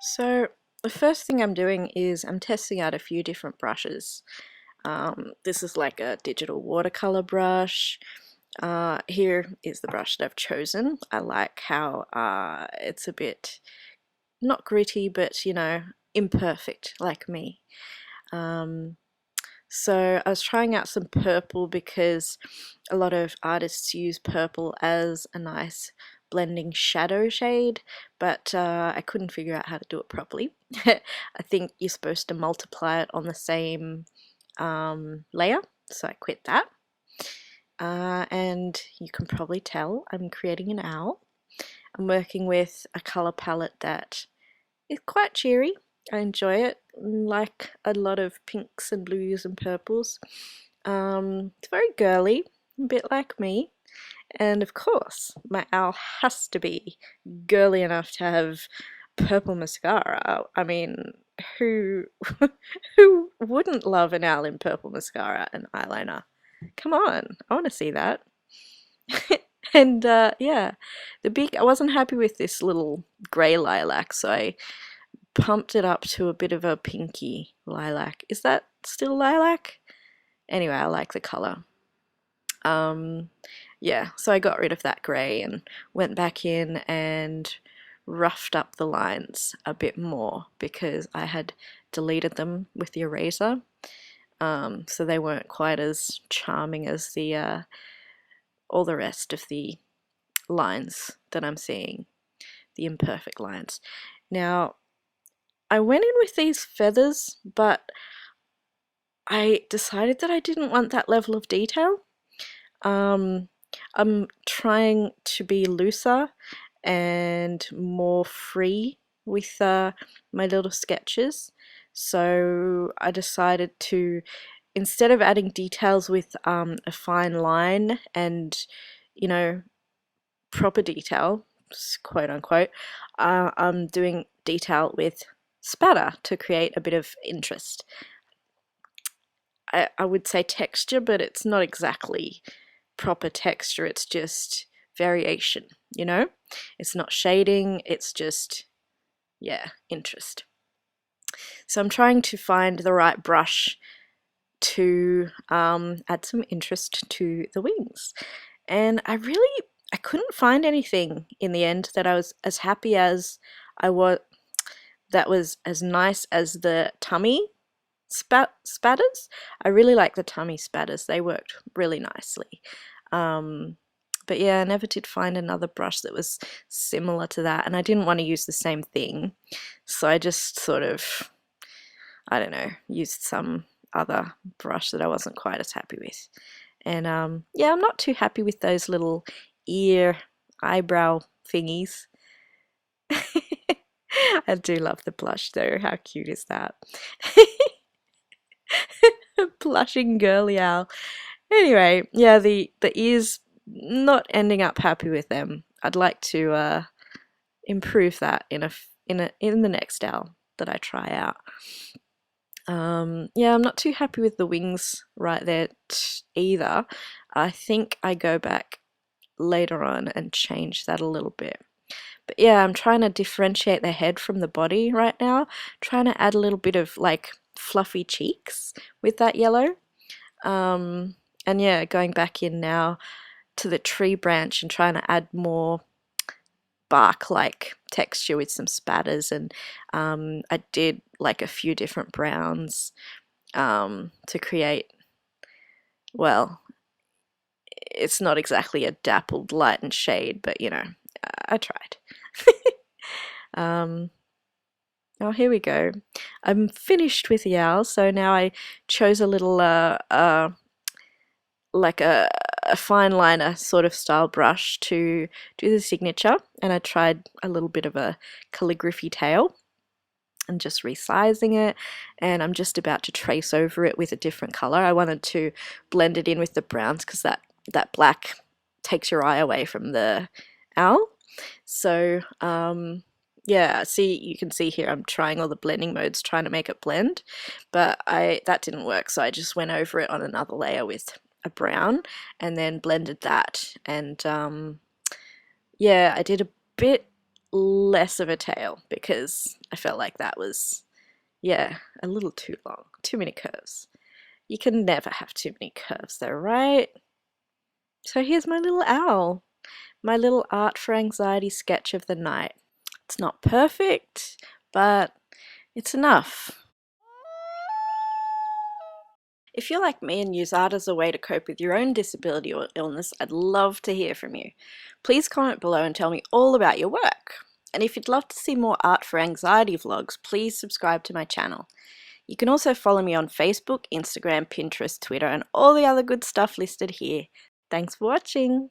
So the first thing I'm doing is I'm testing out a few different brushes. This is like a digital watercolor brush. Here is the brush that I've chosen. I like how it's a bit not gritty, but imperfect like me. Um, so I was trying out some purple because a lot of artists use purple as a nice blending shadow shade, but I couldn't figure out how to do it properly. I think you're supposed to multiply it on the same layer, so I quit that. And you can probably tell I'm creating an owl. I'm working with a color palette that is quite cheery. I enjoy it, like a lot of pinks and blues and purples. It's very girly, a bit like me. And of course, my owl has to be girly enough to have purple mascara. I mean, who who wouldn't love an owl in purple mascara and eyeliner? Come on, I want to see that. And yeah, I wasn't happy with this little grey lilac, so I pumped it up to a bit of a pinky lilac. Is that still lilac? Anyway, I like the color. Um, yeah, so I got rid of that grey and went back in and roughed up the lines a bit more because I had deleted them with the eraser. So they weren't quite as charming as the all the rest of the lines that I'm seeing, the imperfect lines. Now, I went in with these feathers, but I decided that I didn't want that level of detail. Um, I'm trying to be looser and more free with my little sketches. So I decided to, instead of adding details with a fine line and, you know, proper detail, quote unquote, I'm doing detail with spatter to create a bit of interest. I would say texture, but it's not exactly proper texture, it's just variation, you know? It's not shading, it's just, yeah, interest. So I'm trying to find the right brush to add some interest to the wings. And I couldn't find anything in the end that I was as happy as I was, that was as nice as the tummy spatters. I really like the tummy spatters. They worked really nicely. Um, but yeah, I never did find another brush that was similar to that, and I didn't want to use the same thing, so I just sort of, I don't know, used some other brush that I wasn't quite as happy with. And yeah, I'm not too happy with those little ear eyebrow thingies. I do love the blush though. How cute is that? Blushing girly owl. Anyway, yeah, the ears, not ending up happy with them. I'd like to improve that in the next owl that I try out. Yeah, I'm not too happy with the wings right there either. I think I go back later on and change that a little bit. But yeah, I'm trying to differentiate the head from the body right now. Trying to add a little bit of like fluffy cheeks with that yellow. And yeah, going back in now to the tree branch and trying to add more bark-like texture with some spatters, and I did like a few different browns to create, well, it's not exactly a dappled light and shade, but you know, I tried. um, oh, here we go. I'm finished with the owl, so now I chose a little like a fine liner sort of style brush to do the signature, and I tried a little bit of a calligraphy tail and just resizing it, and I'm just about to trace over it with a different color. I wanted to blend it in with the browns because that black takes your eye away from the owl. So yeah, see, you can see here I'm trying all the blending modes, trying to make it blend, but that didn't work, so I just went over it on another layer with a brown and then blended that. And yeah, I did a bit less of a tail because I felt like that was, yeah, a little too long. Too many curves. You can never have too many curves though, right? So here's my little owl. My little art for anxiety sketch of the night. It's not perfect, but it's enough. If you're like me and use art as a way to cope with your own disability or illness, I'd love to hear from you. Please comment below and tell me all about your work. And if you'd love to see more art for anxiety vlogs, please subscribe to my channel. You can also follow me on Facebook, Instagram, Pinterest, Twitter, and all the other good stuff listed here. Thanks for watching!